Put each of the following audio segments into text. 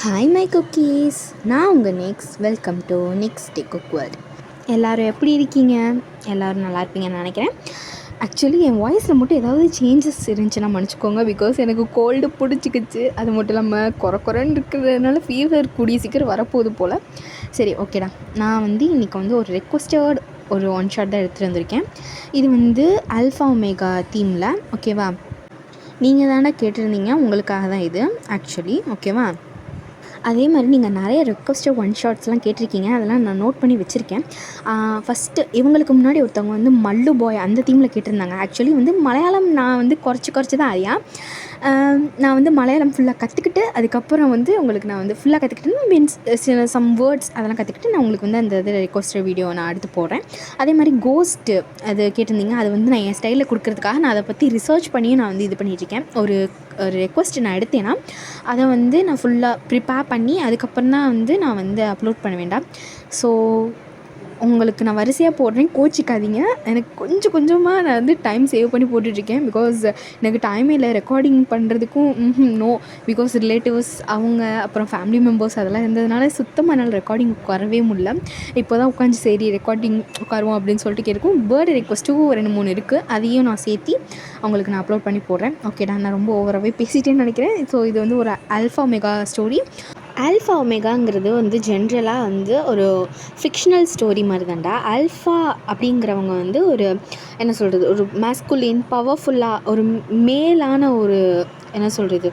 Hi my cookies, நான் உங்கள் welcome to next day cook world. எல்லோரும் எப்படி இருக்கீங்க? எல்லோரும் நல்லா இருப்பீங்கன்னு நினைக்கிறேன். ஆக்சுவலி என் வாய்ஸில் மட்டும் ஏதாவது சேஞ்சஸ் இருந்துச்சுன்னா மன்னிச்சிக்கோங்க. பிகாஸ் எனக்கு கோல்டு பிடிச்சிக்கிச்சு. அது மட்டும் இல்லாமல் குறைன்னு இருக்கிறதுனால ஃபீவர் கூடிய சீக்கிரம் வரப்போகுது போல். சரி, ஓகேடா. நான் இன்றைக்கி ஒரு ரெக்வஸ்டட் ஒரு ஒன் ஷாட் தான் எடுத்துகிட்டு வந்திருக்கேன். இது ஆல்ஃபா ஒமேகா தீமில், ஓகேவா? நீங்கள் தானே கேட்டிருந்தீங்க, உங்களுக்காக தான் இது ஆக்சுவலி, ஓகேவா? அதே மாதிரி நீங்கள் நிறைய ரெக்வஸ்டட் ஒன் ஷாட்ஸ்லாம் கேட்டிருக்கீங்க. அதெல்லாம் நான் நோட் பண்ணி வச்சுருக்கேன். ஃபஸ்ட்டு இவங்களுக்கு முன்னாடி ஒருத்தவங்க மல்லு பாய் அந்த தீமில் கேட்டிருந்தாங்க. ஆக்சுவலி மலையாளம் நான் குறைச்சி தான் அறியா. நான் மலையாளம் ஃபுல்லாக கற்றுக்கிட்டு அதுக்கப்புறம் உங்களுக்கு நான் ஃபுல்லாக கற்றுக்கிட்டேன்னு மீன்ஸ் சில சம் வேர்ட்ஸ் அதெல்லாம் கற்றுக்கிட்டு நான் உங்களுக்கு அந்த இது ரெக்வஸ்டட் வீடியோ நான் அடுத்து போடுறேன். அதே மாதிரி கோஸ்ட்டு அது கேட்டிருந்தீங்க. அது நான் என் ஸ்டைலில் கொடுக்குறதுக்காக நான் அதை பற்றி ரிசர்ச் பண்ணியும் நான் இது பண்ணிகிட்ருக்கேன். ஒரு ரெக்வஸ்ட் நான் எடுத்தேன்னா அதை நான் ஃபுல்லாக ப்ரிப்பேர் பண்ணி அதுக்கப்புறம் தான் நான் அப்லோட் பண்ண வேண்டாம். ஸோ உங்களுக்கு நான் வரிசையாக போடுறேன், கோச்சிக்காதீங்க. எனக்கு கொஞ்சமாக நான் டைம் சேவ் பண்ணி போட்டுட்ருக்கேன். பிகாஸ் எனக்கு டைமே இல்லை ரெக்கார்டிங் பண்ணுறதுக்கும். நோ, பிகாஸ் ரிலேட்டிவ்ஸ் அவங்க அப்புறம் ஃபேமிலி மெம்பர்ஸ் அதெல்லாம் இருந்ததுனால சுத்தமாக என்னால் ரெக்கார்டிங் உட்காரவே முடியல. இப்போ தான் உட்காந்து சரி ரெக்கார்டிங் உட்காருவோம் அப்படின்னு சொல்லிட்டு கேட்கும். பேர்டே ரெக்வஸ்ட்டும் 2-3 இருக்குது. அதையும் நான் சேர்த்தி அவங்களுக்கு நான் அப்லோட் பண்ணி போடுறேன். ஓகேடா, நான் ரொம்ப ஓவராகவே பேசிட்டேன்னு நினைக்கிறேன். ஸோ இது ஒரு ஆல்ஃபா ஒமேகா ஸ்டோரி. ஆல்ஃபா ஒமேகாங்கிறது ஜென்ரலாக ஒரு ஃபிக்ஷனல் ஸ்டோரி மாதிரி தான்டா. ஆல்ஃபா அப்படிங்கிறவங்க ஒரு என்ன சொல்கிறது, ஒரு மேஸ்குலின் பவர்ஃபுல்லாக ஒரு மேலான ஒரு என்ன சொல்கிறது,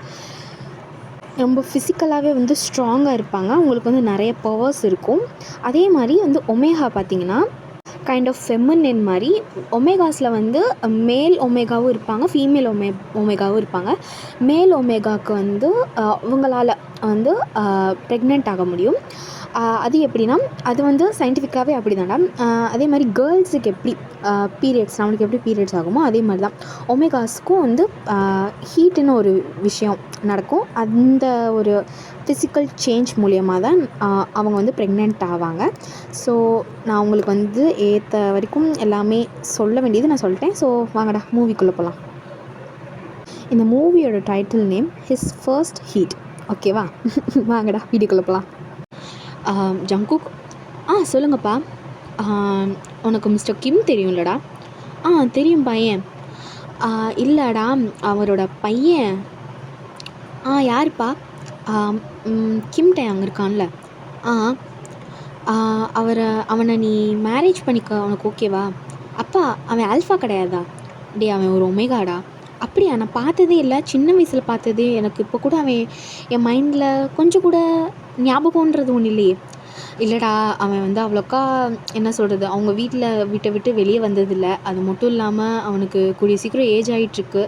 ரொம்ப ஃபிசிக்கலாகவே ஸ்ட்ராங்காக இருப்பாங்க. அவங்களுக்கு நிறைய பவர்ஸ் இருக்கும். அதே மாதிரி ஒமேகா பார்த்திங்கன்னா கைண்ட் ஆஃப் ஃபெமினின் மாதிரி. ஒமேகாஸில் மேல் ஒமேகாவும் இருப்பாங்க, ஃபீமேல் ஒமேகாவும் இருப்பாங்க. மேல் ஒமேகாவுக்கு அவங்களால ப்ரெக்னென்ட் ஆக முடியும். அது எப்படின்னா அது சயின்டிஃபிக்காகவே அப்படி தான்டா. அதே மாதிரி கேர்ள்ஸுக்கு எப்படி பீரியட்ஸ் நம்மளுக்கு எப்படி பீரியட்ஸ் ஆகுமோ அதே மாதிரி தான் ஒமேகாஸ்க்கும் ஹீட்டுன்னு ஒரு விஷயம் நடக்கும். அந்த ஒரு ஃபிசிக்கல் சேஞ்ச் மூலியமாக தான் அவங்க ப்ரெக்னென்ட் ஆவாங்க. ஸோ நான் உங்களுக்கு ஏற்ற வரைக்கும் எல்லாமே சொல்ல வேண்டியது நான் சொல்லிட்டேன். ஸோ வாங்கடா மூவிக்குள்ளே போகலாம். இந்த மூவியோட title name his first heat. ஓகேவா? வாங்கடா வீடியோக்குள்ளே போகலாம். ஜங்குக், சொல்லுங்கப்பா. உனக்கு மிஸ்டர் கிம் தெரியும்லடா? தெரியும் பையன். இல்லைடா, அவரோட பையன். யாருப்பா? கிம் டயாங் இருக்கான்ல? அவனை நீ மேரேஜ் பண்ணிக்க உனக்கு ஓகேவா? அப்பா, அவன் ஆல்ஃபா கிடையாதா? அவன் ஒரு ஒமேகாடா. அப்படியா? நான் பார்த்ததே இல்லை, சின்ன வயசில் பார்த்ததே. எனக்கு இப்போ கூட அவன் என் மைண்டில் கொஞ்சம் கூட ஞாபகன்றது ஒன்று இல்லையே. இல்லைடா, அவன் அவ்வளோக்கா என்ன சொல்கிறது, அவங்க வீட்டை விட்டு வெளியே வந்ததில்லை. அது மட்டும் இல்லாமல் அவனுக்கு கூடிய சீக்கிரம் ஏஜ் ஆகிட்டுருக்கு.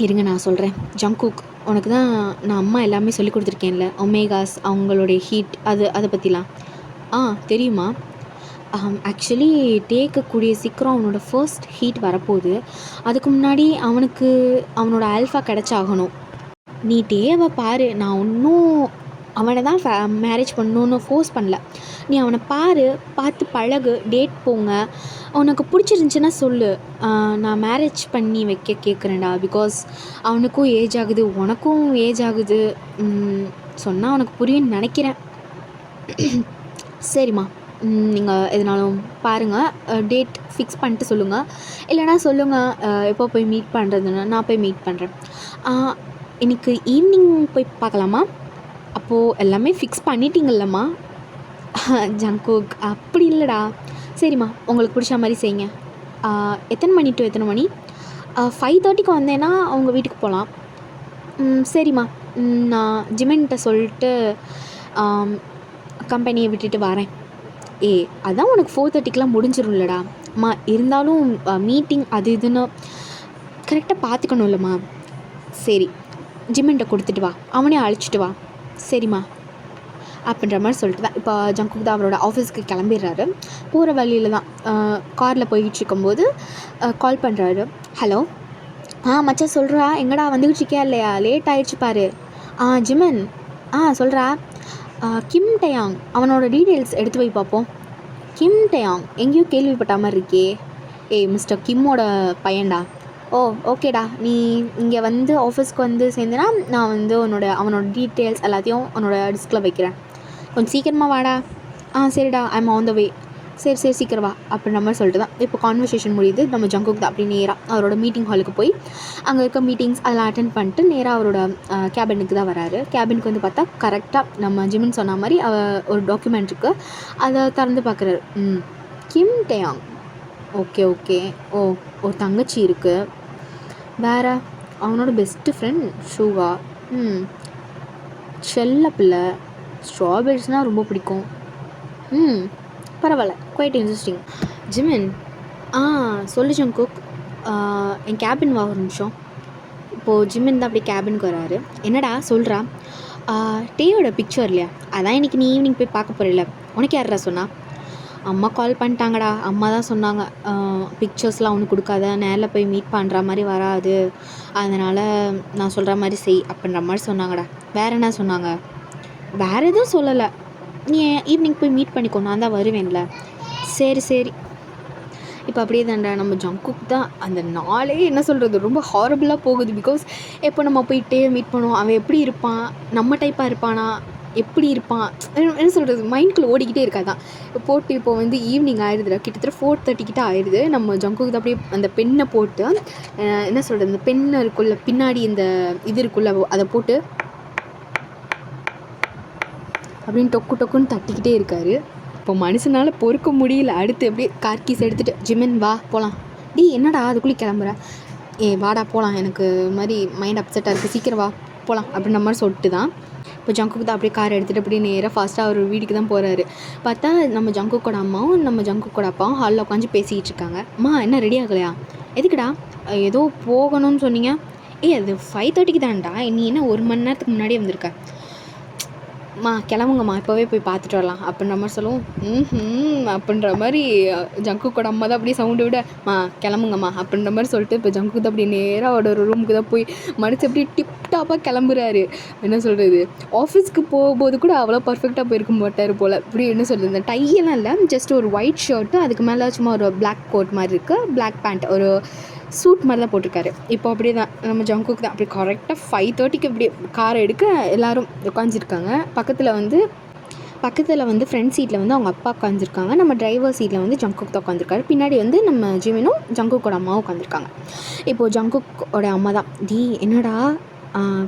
இருங்க நான் சொல்கிறேன். ஜங்குக், உனக்கு தான் நான் அம்மா எல்லாமே சொல்லி கொடுத்துருக்கேன்ல, ஒமேகாஸ் அவங்களுடைய ஹீட் அதை பற்றிலாம். தெரியுமா? ஆக்சுவலி டேக்கக்கூடிய சீக்கிரம் அவனோட ஃபர்ஸ்ட் ஹீட் வரப்போகுது. அதுக்கு முன்னாடி அவனுக்கு அவனோட ஆல்ஃபா கிடச்சாகணும். நீ டேவை பாரு. நான் ஒன்றும் அவனை தான் மேரேஜ் பண்ணணுன்னு ஃபோர்ஸ் பண்ணல. நீ அவனை பார்த்து பழகு, டேட் போங்க. உனக்கு பிடிச்சிருந்துச்சின்னா சொல்லு, நான் மேரேஜ் பண்ணி வைக்க கேட்குறேன்டா. பிகாஸ் அவனுக்கும் ஏஜ் ஆகுது, உனக்கும் ஏஜ் ஆகுது. சொன்னால் அவனுக்கு புரியும்னு நினைக்கிறேன். சரிம்மா, நீங்கள் எதுனாலும் பாருங்கள், டேட் ஃபிக்ஸ் பண்ணிட்டு சொல்லுங்கள். இல்லைனா சொல்லுங்கள் எப்போ போய் மீட் பண்ணுறதுன்னு, நான் போய் மீட் பண்ணுறேன். இன்றைக்கி ஈவினிங் போய் பார்க்கலாமா? அப்போது எல்லாமே ஃபிக்ஸ் பண்ணிட்டீங்கல்லம்மா? ஜங்குக், அப்படி இல்லைடா. சரிம்மா, உங்களுக்கு பிடிச்ச மாதிரி செய்யுங்க. எத்தனை மணி டு எத்தனை மணி? 5:30க்கு வந்தேன்னா அவங்க வீட்டுக்கு போகலாம். சரிம்மா, நான் ஜிமின்கிட்ட சொல்லிட்டு கம்பெனியை விட்டுட்டு வரேன். அதான் உனக்கு 4:30க்கெலாம் முடிஞ்சிடும்லடா. அம்மா, இருந்தாலும் மீட்டிங் அது இதுன்னு கரெக்டாக பார்த்துக்கணும் இல்லைம்மா? சரி, ஜிம்மின்ட்ட கொடுத்துட்டு வா, அவனே அழைச்சிட்டு வா. சரிம்மா அப்படின்ற மாதிரி சொல்லிட்டு தான் இப்போ ஜங்குக் தான் அவரோட ஆஃபீஸ்க்கு கிளம்பிடுறாரு. போகிற வழியில் தான் காரில் போய்கிட்டு இருக்கும்போது கால் பண்ணுறாரு. ஹலோ, மச்சான் சொல்கிறா, எங்கடா வந்துக்கிட்டு இருக்கியா இல்லையா? லேட் ஆகிடுச்சு பாரு. ஜிமன், சொல்கிறா. கிம் டயாங், அவனோட டீட்டெயில்ஸ் எடுத்து போய் பார்ப்போம். கிம் டயாங் எங்கேயோ கேள்விப்பட்ட மாதிரி இருக்கே. மிஸ்டர் கிம்மோட பையன்டா. ஓ ஓகேடா, நீ இங்கே வந்து ஆஃபீஸ்க்கு வந்து சேர்ந்தனா நான் வந்து அவனோட டீட்டெயில்ஸ் எல்லாத்தையும் உன்னோட டிஸ்கில் வைக்கிறேன். கொஞ்சம் சீக்கிரமாக வாடா. சரிடா, ஐ எம் ஆன் த வே. சரி சீக்கிரம் வா அப்படின்ற மாதிரி சொல்லிட்டு தான் இப்போ கான்வர்சேஷன் முடியுது. நம்ம ஜங்குக் தான் அப்படி நேராக அவரோட மீட்டிங் ஹாலுக்கு போய் அங்கே இருக்க மீட்டிங்ஸ் அதெல்லாம் அட்டென்ட் பண்ணிட்டு நேராக அவரோட கேபினுக்கு தான் வராரு. கேபினுக்கு வந்து பார்த்தா கரெக்டாக நம்ம ஜிமின் சொன்ன மாதிரி ஒரு டாக்குமெண்ட் இருக்குது, அதை திறந்து பார்க்குறாரு. கிம் டேயாங். ஓகே. ஓ, ஒரு தங்கச்சி இருக்குது. வேறு அவனோட பெஸ்ட்டு ஃப்ரெண்ட் ஷூவா. செல்ல பிள்ளை. ஸ்ட்ராபெரிஸ்னால் ரொம்ப பிடிக்கும். பரவாயில்ல, குவைட் இன்ட்ரெஸ்டிங். ஜிமின், சொல்லு ஜங்குக், என் கேபின் வா ஒரு நிமிஷம். இப்போது ஜிமின் தான் அப்படியே கேபினுக்கு வராரு. என்னடா சொல்கிறா? டேயோட பிக்சர் இல்லையா, அதான் இன்றைக்கி நீ ஈவினிங் போய் பார்க்க போகிறீல்ல, உனக்கு யாரா சொன்னா? அம்மா கால் பண்ணிட்டாங்கடா. அம்மா தான் சொன்னாங்க, பிக்சர்ஸ்லாம் ஒன்று கொடுக்காத, நேரில் போய் மீட் பண்ணுற மாதிரி வராது, அதனால் நான் சொல்கிற மாதிரி செய் அப்படின்ற மாதிரி சொன்னாங்கடா. வேறு என்ன சொன்னாங்க? வேறு எதுவும் சொல்லலை. நீ ஈவினிங் போய் மீட் பண்ணிக்கோ, நான் தான் வருவேன்ல. சரி. இப்போ அப்படியே தான்டா நம்ம ஜங்குக் தான் அந்த நாளே என்ன சொல்கிறது ரொம்ப ஹாரபிளாக போகுது. பிகாஸ் எப்போ நம்ம போயிட்டே மீட் பண்ணுவோம், அவன் எப்படி இருப்பான், நம்ம டைப்பாக இருப்பானா, எப்படி இருப்பான், என்ன சொல்கிறது, மைண்ட்குள்ளே ஓடிக்கிட்டே இருக்காதான். போட்டு இப்போ வந்து ஈவினிங் ஆயிடுதுல, கிட்டத்தட்ட 4:30 கிட்ட ஆயிடுது. நம்ம ஜங்குக் தான் அப்படியே அந்த பெண்ணை போட்டு என்ன சொல்கிறது, இந்த பெண்ணை இருக்குள்ள பின்னாடி இந்த இது இருக்குள்ள அதை போட்டு அப்படின்னு டொக்குன்னு தட்டிக்கிட்டே இருக்காரு. இப்போ மனுஷனால் பொறுக்க முடியல. அடுத்து அப்படியே கார்கீஸ் எடுத்துகிட்டு, ஜிமின் வா போகலாம். என்னடா அதுக்குள்ளே கிளம்புற? வாடா போகலாம், எனக்கு மாதிரி மைண்ட் அப்செட்டாக இருக்குது, சீக்கிரம் வா போகலாம் அப்படின்ற மாதிரி சொல்லிட்டு தான் இப்போ ஜங்குக்கு தான் அப்படியே கார் எடுத்துகிட்டு அப்படியே நேராக ஃபாஸ்ட்டாக அவர் வீட்டுக்கு தான் போகிறாரு. பார்த்தா நம்ம ஜங்குக்கோட அம்மாவும் நம்ம ஜங்குக்கோட அப்பாவும் ஹாலில் உட்காந்து பேசிக்கிட்டு இருக்காங்க. அம்மா என்ன ரெடி ஆகலையா? எதுக்குடா? ஏதோ போகணும்னு சொன்னீங்க. அது 5:30 தான்டா, நீ என்ன 1 மணி நேரத்துக்கு முன்னாடியே வந்திருக்க. கிளம்புங்கம்மா, இப்போவே போய் பார்த்துட்டு வரலாம் அப்படின்ற மாதிரி சொல்லுவோம். அப்படின்ற மாதிரி ஜங்குக்கோட அம்மா தான் அப்படியே சவுண்டு விட, கிளம்புங்கம்மா அப்படின்ற மாதிரி சொல்லிட்டு இப்போ ஜங்குக்கு தான் அப்படி நேராக அவரோட ஒரு ரூமுக்கு தான் போய் மடித்து அப்படியே டிப்டாப்பாக கிளம்புறாரு. என்ன சொல்கிறது, ஆஃபீஸ்க்கு போகும்போது கூட அவ்வளோ பர்ஃபெக்டாக போயிருக்க மாட்டார் போல். இப்படி என்ன சொல்கிறது, இந்த டையெல்லாம் இல்லை, ஜஸ்ட் ஒரு ஒயிட் ஷர்ட்டு, அதுக்கு மேலே சும்மா ஒரு பிளாக் கோட் மாதிரி இருக்குது, பிளாக் பேண்ட், ஒரு சூட் மாதிரி தான் போட்டிருக்காரு. இப்போ அப்படியே தான் நம்ம ஜங்குக்கு தான் அப்படியே கரெக்டாக 5:30க்கு இப்படி காரை எடுக்க எல்லோரும் உட்காந்துருக்காங்க. பக்கத்தில் வந்து ஃப்ரண்ட் சீட்டில் வந்து அவங்க அப்பா உட்காந்துருக்காங்க. நம்ம டிரைவர் சீட்டில் வந்து ஜங்குக் தான் உட்காந்துருக்காரு. பின்னாடி வந்து நம்ம ஜிமினும் ஜங்குக்கோட அம்மாவும் உட்காந்துருக்காங்க. இப்போது ஜங்குக்கோட அம்மா தான், என்னடா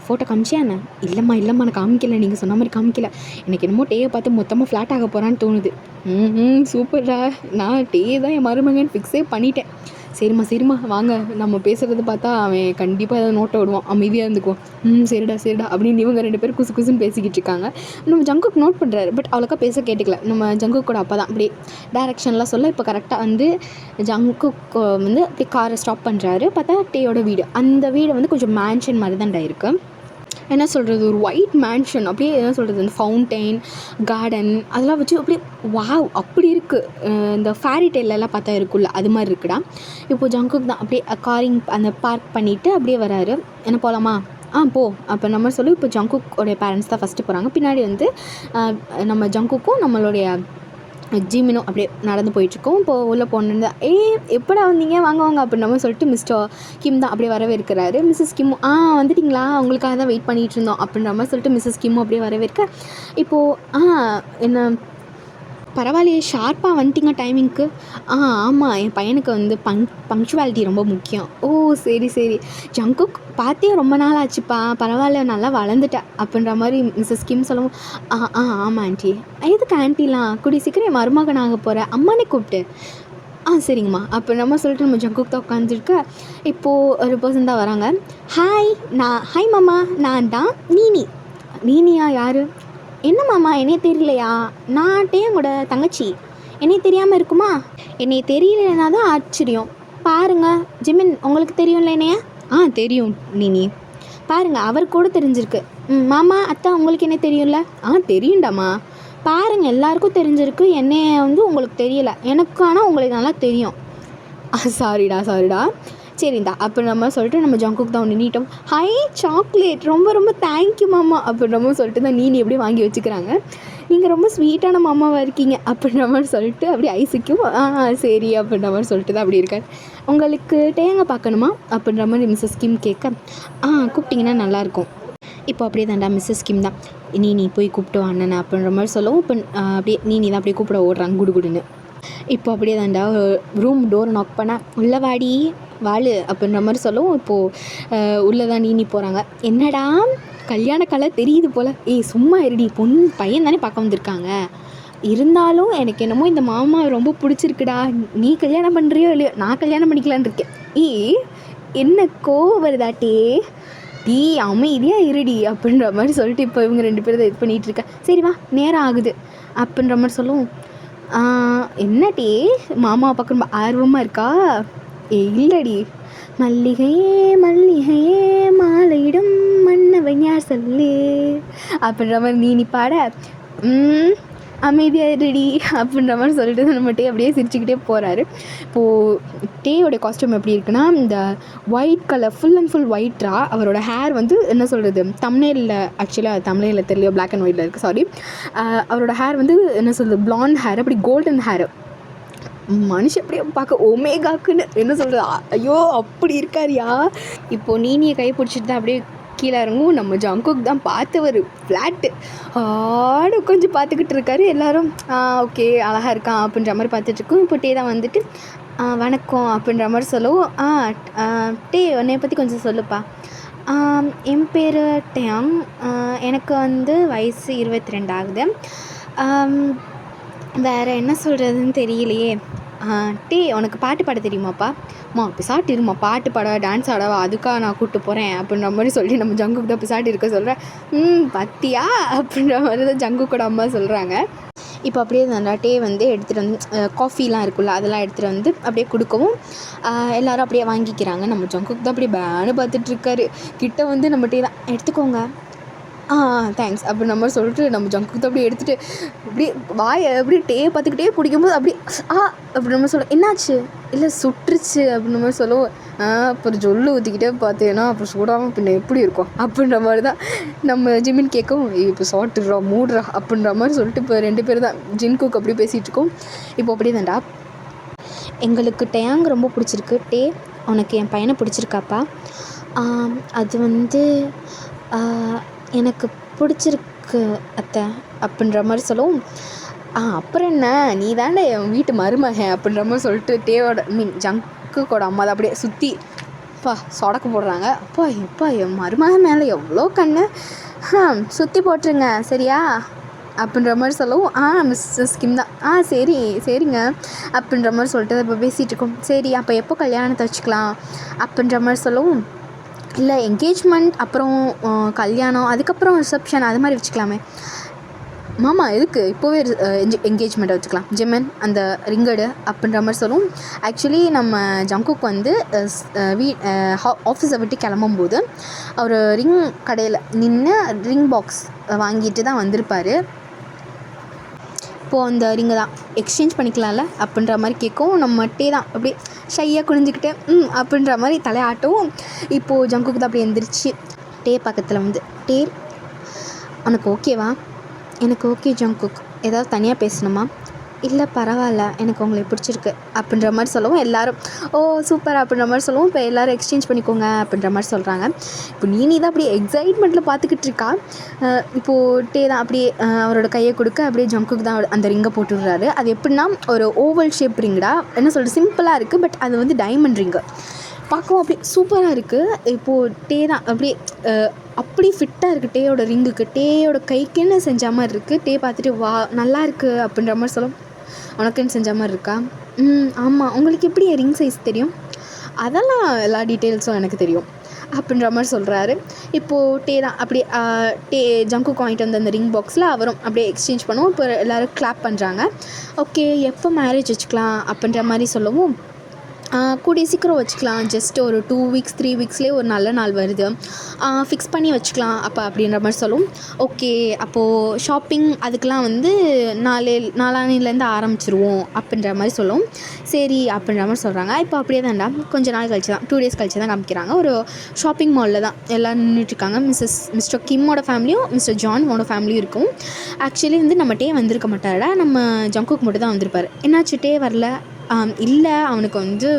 ஃபோட்டோ காமிச்சியா என்ன? இல்லைம்மா நான் காமிக்கல, நீங்கள் சொன்ன மாதிரி காமிக்கல, எனக்கு என்னமோ டேயை பார்த்து மொத்தமாக ஃப்ளாட் ஆக போகிறான்னு தோணுது. சூப்பர்டா, நான் டே தான் என் மருமகன் ஃபிக்ஸே பண்ணிட்டேன். சரிம்மா வாங்க, நம்ம பேசுகிறது பார்த்தா அவன் கண்டிப்பாக ஏதாவது நோட்டை விடுவான், அமைதியாக இருந்துக்குவோம். சரிடா அப்படின்னு இவங்க 2 பேரும் குசுன்னு பேசிக்கிட்டு இருக்காங்க. நம்ம ஜங்குக் நோட் பண்ணுறாரு, பட் அவ்வளோக்கா பேச கேட்டுக்கல. நம்ம ஜங்குக்கோட அப்பா தான் அப்படியே டைரெக்ஷன்லாம் சொல்ல இப்போ கரெக்டாக வந்து ஜங்குக் வந்து அப்படியே காரை ஸ்டாப் பண்ணுறாரு. பார்த்தா டேயோட வீடு, அந்த வீடு வந்து கொஞ்சம் மேன்ஷன் மாதிரி தான்டா இருக்குது. என்ன சொல்கிறது, ஒரு ஒயிட் மேன்ஷன், அப்படியே என்ன சொல்கிறது, இந்த ஃபவுண்டெயின் கார்டன் அதெல்லாம் வச்சு அப்படியே வாவ் அப்படி இருக்குது. இந்த ஃபேரி டெய்லெல்லாம் பார்த்தா இருக்குல்ல, அது மாதிரி இருக்குடா. இப்போது ஜங்குக் தான் அப்படியே காரிங் அந்த பார்க் பண்ணிவிட்டு அப்படியே வராரு. என்ன போகலாமா? போ அப்போ நம்ம சொல்லி இப்போ ஜங்குக்கோடைய பேரண்ட்ஸ் தான் ஃபஸ்ட்டு போகிறாங்க. பின்னாடி வந்து நம்ம ஜங்குக்கும் நம்மளுடைய ஜிமினும் அப்படியே நடந்து போயிட்டுருக்கோம். இப்போது உள்ளே போனது எப்படா வந்தீங்க, வாங்க அப்படின்ற மாதிரி சொல்லிட்டு மிஸ்டர் கிம் தான் அப்படியே வரவே இருக்கிறாரு. மிஸ்ஸஸ் கிம் வந்துட்டிங்களா, உங்களுக்காக தான் வெயிட் பண்ணிகிட்டு இருந்தோம் அப்படின்ற மாதிரி சொல்லிட்டு மிஸ்ஸஸ் கிம்மும் அப்படியே வரவே இருக்க. இப்போது என்ன பரவாயில்லையே, ஷார்ப்பாக வந்துட்டிங்க டைமிங்க்கு. ஆமாம், என் பையனுக்கு வந்து பங்க்சுவாலிட்டி ரொம்ப முக்கியம். ஓ சரி, ஜங்குக் பார்த்தே ரொம்ப நாள் ஆச்சுப்பா, பரவாயில்ல நல்லா வளர்ந்துட்டேன் அப்படின்ற மாதிரி மிஸ்ஸஸ் கிம் சொல்லவும், ஆமாம் ஆண்டி. எதுக்கு ஆண்டிலாம், கூடிய சீக்கிரம் என் மருமகனாக போகிற, அம்மானே கூப்பிட்டு. சரிங்கம்மா அப்போ நம்ம சொல்லிட்டு நம்ம ஜங்குக் தான் உட்காந்துருக்க. இப்போது ஒரு பர்சன் தான் வராங்க. ஹாய் மாமா, நான் தான் நீனியா? யார்? என்ன மாமா என்னைய தெரியலையா? நான் டேயோட தங்கச்சி, என்னைய தெரியாமல் இருக்குமா? என்னைய தெரியலனா தான் ஆச்சரியம். பாருங்கள் ஜிமின், உங்களுக்கு தெரியும்ல என்னைய? தெரியும் நீனி. பாருங்கள் அவர் கூட தெரிஞ்சிருக்கு. மாமா அத்தா உங்களுக்கு என்ன தெரியும்ல? தெரியும்டாம்மா. பாருங்கள் எல்லாருக்கும் தெரிஞ்சிருக்கு, என்னைய வந்து உங்களுக்கு தெரியலை, எனக்கு ஆனால் உங்களுக்கு நல்லா தெரியும். சாரிடா சரிந்தா அப்படின்ற மாதிரி சொல்லிட்டு நம்ம ஜங்குக்கு தான் ஒன்று நீட்டோம். ஹை சாக்லேட், ரொம்ப ரொம்ப தேங்க்யூ மாமா அப்படின்ற மாதிரி சொல்லிட்டு தான் நீ எப்படி வாங்கி வச்சுக்கிறாங்க. நீங்கள் ரொம்ப ஸ்வீட்டான மாமாவாக இருக்கீங்க அப்படின்ற மாதிரி சொல்லிட்டு அப்படியே ஐஸுக்கும் சரி அப்படின்ற மாதிரி சொல்லிட்டு தான் அப்படி இருக்கார். உங்களுக்கு தேங்காய் பார்க்கணுமா அப்படின்ற மாதிரி மிஸ்ஸஸ் கிம் கேட்க, கூப்பிட்டிங்கன்னா நல்லாயிருக்கும். இப்போ அப்படியே தாண்டா மிஸ்ஸஸ் கிம் தான் நீ போய் கூப்பிட்டு வா அண்ணன் அப்படின்ற மாதிரி சொல்லவும் இப்போ அப்படியே நீ தான் அப்படியே கூப்பிட ஓடுறாங்க குடுகுடுன்னு. இப்போ அப்படியே தாண்டா ரூம் டோரை நாக் பண்ண உள்ள வாடி வாழு அப்படின்ற மாதிரி சொல்லவும் இப்போது உள்ளே தான் நீ போகிறாங்க. என்னடா கல்யாண கலை தெரியுது போல். சும்மா இருடி, பையன் தானே பார்க்க வந்திருக்காங்க. இருந்தாலும் எனக்கு என்னமோ இந்த மாமா ரொம்ப பிடிச்சிருக்குடா. நீ கல்யாணம் பண்ணுறியோ இல்லையோ, நான் கல்யாணம் பண்ணிக்கலான் இருக்கேன். என்ன கோவம் வருதாட்டே, டீ அமைதியாக இருடி அப்படின்ற மாதிரி சொல்லிட்டு இப்போ இவங்க 2 பேரும் இது பண்ணிகிட்ருக்கேன். சரி வா நேரம் ஆகுது அப்படின்ற மாதிரி சொல்லுவோம். என்னடி மாமாவை பார்க்க ரொம்ப ஆர்வமாக இருக்கா? இல்லடி, மல்லிகையே மல்லிகையே மாலையிடும் மன்னவன் யார் சொல்லு அப்படின்ற மாதிரி நீ பாட அமைதியாக ரெடி அப்படின்ற மாதிரி சொல்லிட்டு நம்ம டே அப்படியே சிரிச்சுக்கிட்டே போகிறாரு. இப்போது டேயோடைய காஸ்டியூம் எப்படி இருக்குன்னா, இந்த white colour full and full ஒயிட்ரா. அவரோட ஹேர் வந்து என்ன சொல்கிறது, தம்ப்நெயிலில் ஆக்சுவலாக தம்ப்நெயிலில் தெரியல, பிளாக் அண்ட் ஒயிட்டில் இருக்குது, சாரி. அவரோட ஹேர் வந்து என்ன சொல்கிறது, பிளாண்ட் ஹேர், அப்படி கோல்டன் ஹேர். மனுஷன் அப்படியே பார்க்க ஒமேகாக்குன்னு என்ன சொல்கிறது, ஐயோ அப்படி இருக்காரியா. இப்போது நீனியை கை பிடிச்சிட்டு தான் அப்படியே கீழே இறங்கும். நம்ம ஜங்குக் தான் பார்த்தவர் ஃப்ளாட்டு ஆடு கொஞ்சம் பார்த்துக்கிட்டு இருக்காரு. எல்லோரும் ஓகே அழகாக இருக்கான் அப்படின்ற மாதிரி பார்த்துட்ருக்கோம். இப்போ டே தான் வந்துட்டு வணக்கம் அப்படின்ற மாதிரி சொல்லவும், டே என்னை பற்றி கொஞ்சம் சொல்லுப்பா. என் பேர் டேங், எனக்கு வந்து வயசு 22 ஆகுது. வேறு என்ன சொல்கிறதுன்னு தெரியலையே. டே உனக்கு பாட்டு பாட தெரியுமாப்பா? பிசாட்டு இருமா, பாட்டு பாட டான்ஸ் ஆடவா, அதுக்காக நான் கூப்பிட்டு போகிறேன் அப்படின்ற மாதிரி சொல்லி நம்ம ஜங்குக்கு தான் பிசாட்டு இருக்க சொல்கிறேன். பத்தியா அப்படின்ற மாதிரி தான் ஜங்குக்கோட அம்மா சொல்கிறாங்க. இப்போ அப்படியே அந்த டே வந்து எடுத்துகிட்டு வந்து காஃபிலாம் இருக்குல்ல, அதெல்லாம் எடுத்துகிட்டு வந்து அப்படியே கொடுக்கவும் எல்லோரும் அப்படியே வாங்கிக்கிறாங்க. நம்ம ஜங்குக்கு தான் அப்படியே பேனு பார்த்துட்ருக்காரு. கிட்ட வந்து நம்ம டே தான் எடுத்துக்கோங்க, தேங்க்ஸ் அப்படின்ற மாதிரி சொல்லிட்டு நம்ம ஜங்குக்கு அப்படியே எடுத்துகிட்டு அப்படியே வாயை அப்படியே டே பார்த்துக்கிட்டே பிடிக்கும்போது அப்படியே அப்படின்ற மாதிரி சொல்ல, என்னாச்சு? இல்லை சுட்டுருச்சு அப்படின்ற மாதிரி சொல்லுவோம். அப்புறம் ஜொல்லு ஊற்றிக்கிட்டே பார்த்தேன்னா அப்புறம் சூடாமல் பின்ன எப்படி இருக்கும் அப்படின்ற மாதிரி தான் நம்ம ஜிமின் கேட்கவும், இப்போ சாட்டுறா மூடுறா அப்படின்ற மாதிரி சொல்லிட்டு இப்போ 2 பேர் தான் ஜின்குக் அப்படி பேசிகிட்டு இருக்கோம். இப்போ அப்படியே தான்டா எங்களுக்கு டேங் ரொம்ப பிடிச்சிருக்கு. டே உனக்கு என் பையனை பிடிச்சிருக்காப்பா? அது வந்து எனக்கு பிடிச்சிருக்கு அத்தை அப்படின்ற மாதிரி சொல்லவும், அப்புறம் என்ன, நீ தானே என் வீட்டு மருமகன் அப்படின்ற மாதிரி சொல்லிட்டு டேவோட ஜங்குக்கோட அம்மா தான் அப்படியே சுற்றி சொடக்கு போடுறாங்க. எப்பா என் மருமகன் மேலே எவ்வளோ கண்ணு, சுற்றி போட்டுருங்க சரியா அப்படின்ற மாதிரி சொல்லவும், மிஸ்ஸஸ் கிம் தான் சரி சரிங்க அப்படின்ற மாதிரி சொல்லிட்டு இப்போ பேசிகிட்டு இருக்கோம். சரி அப்போ எப்போ கல்யாணத்தை வச்சுக்கலாம் அப்படின்ற மாதிரி சொல்லவும், இல்லை என்கேஜ்மெண்ட் அப்புறம் கல்யாணம் அதுக்கப்புறம் ரிசப்ஷன் அது மாதிரி வச்சுக்கலாமே. மாமா எதுக்கு இப்போவே என்கேஜ்மெண்ட்டை வச்சுக்கலாம், ஜிமின் அந்த ரிங்கடு அப்படின்ற மாதிரி சொல்லுவோம். ஆக்சுவலி நம்ம ஜங்குக் வந்து ஆஃபீஸை விட்டு கிளம்பும்போது அவர் ரிங் கடையில் நின்று ரிங் பாக்ஸ் வாங்கிட்டு தான் வந்திருப்பார். இப்போது அந்த ரிங்கை தான் எக்ஸ்சேஞ்ச் பண்ணிக்கலாம்ல அப்படின்ற மாதிரி கேட்கும். நம்ம டே தான் அப்படியே ஷையாக குனிஞ்சிக்கிட்டு அப்படின்ற மாதிரி தலையாட்டவும், இப்போது ஜங்குக்கு தான் அப்படியே எந்திரிச்சு டே பக்கத்தில் வந்து, டே உனக்கு ஓகேவா? எனக்கு ஓகே ஜங்குக், ஏதாவது தனியாக பேசணுமா? இல்லை பரவாயில்ல, எனக்கு உங்களை பிடிச்சிருக்கு அப்படின்ற மாதிரி சொல்லவும் எல்லோரும் சூப்பர் அப்படின்ற மாதிரி சொல்லவும், இப்போ எல்லோரும் எக்ஸ்சேஞ்ச் பண்ணிக்கோங்க அப்படின்ற மாதிரி சொல்கிறாங்க. இப்போ நீ தான் அப்படியே எக்ஸைட்மெண்ட்டில் பார்த்துக்கிட்டு இருக்கா. இப்போது டே தான் அப்படியே அவரோட கையை கொடுக்க அப்படியே ஜங்குக்கு தான் அந்த ரிங்கை போட்டுடுறாரு. அது எப்படின்னா ஒரு ஓவல் ஷேப் ரிங்கடா, என்ன சொல்கிறது, சிம்பிளாக இருக்குது, பட் அது வந்து டைமண்ட் ரிங்கு பார்க்கவும் அப்படியே சூப்பராக இருக்குது. இப்போது டே தான் அப்படியே அப்படி ஃபிட்டாக இருக்குது டேயோட ரிங்குக்கு, டேயோட கைக்குன்னு செஞ்ச மாதிரி இருக்குது. டே பார்த்துட்டு வா நல்லா இருக்குது அப்படின்ற மாதிரி சொல்லும். உனக்குன்னு செஞ்ச மாதிரி இருக்கா? ஆமாம். உங்களுக்கு எப்படி என் ரிங் சைஸ் தெரியும்? அதெல்லாம் எல்லா டீட்டெயில்ஸும் எனக்கு தெரியும் அப்படின்ற மாதிரி சொல்கிறாரு. இப்போது டே தான் அப்படியே டே ஜங்குக்கு வாங்கிட்டு வந்த அந்த ரிங் பாக்ஸில் அவரும் அப்படியே எக்ஸ்சேஞ்ச் பண்ணுவோம். இப்போ எல்லோரும் கிளாப் பண்ணுறாங்க. ஓகே எப்போ மேரேஜ் வச்சுக்கலாம் அப்படின்ற மாதிரி சொல்லவும், கூடிய சீக்கிரம் வச்சுக்கலாம், ஜஸ்ட் ஒரு 2 வீக்ஸ் 3 வீக்ஸ்லேயே ஒரு நல்ல நாள் வருது, ஃபிக்ஸ் பண்ணி வச்சுக்கலாம் அப்போ அப்படின்ற மாதிரி சொல்லும். ஓகே, அப்போது ஷாப்பிங் அதுக்கெலாம் வந்து நாளான்னிலேருந்து ஆரம்பிச்சிருவோம் அப்படின்ற மாதிரி சொல்லும். சரி அப்படின்ற மாதிரி சொல்கிறாங்க. இப்போ அப்படியே தான்டா கொஞ்சம் நாள் கழிச்சு தான் 2 டேஸ் கழிச்சு தான் காமிக்கிறாங்க. ஒரு ஷாப்பிங் மாலில் தான் எல்லோரும் நின்றுட்டுருக்காங்க. மிஸ்டர் கிம்மோட ஃபேமிலியும் மிஸ்டர் ஜானோட ஃபேமிலியும் இருக்கும். ஆக்சுவலி வந்து நம்ம டே வந்திருக்க மாட்டாரடா, நம்ம ஜங்குக் மட்டும் தான் வந்திருப்பார். என்னாச்சு டே வரல? இல்லை, அவனுக்கு வந்து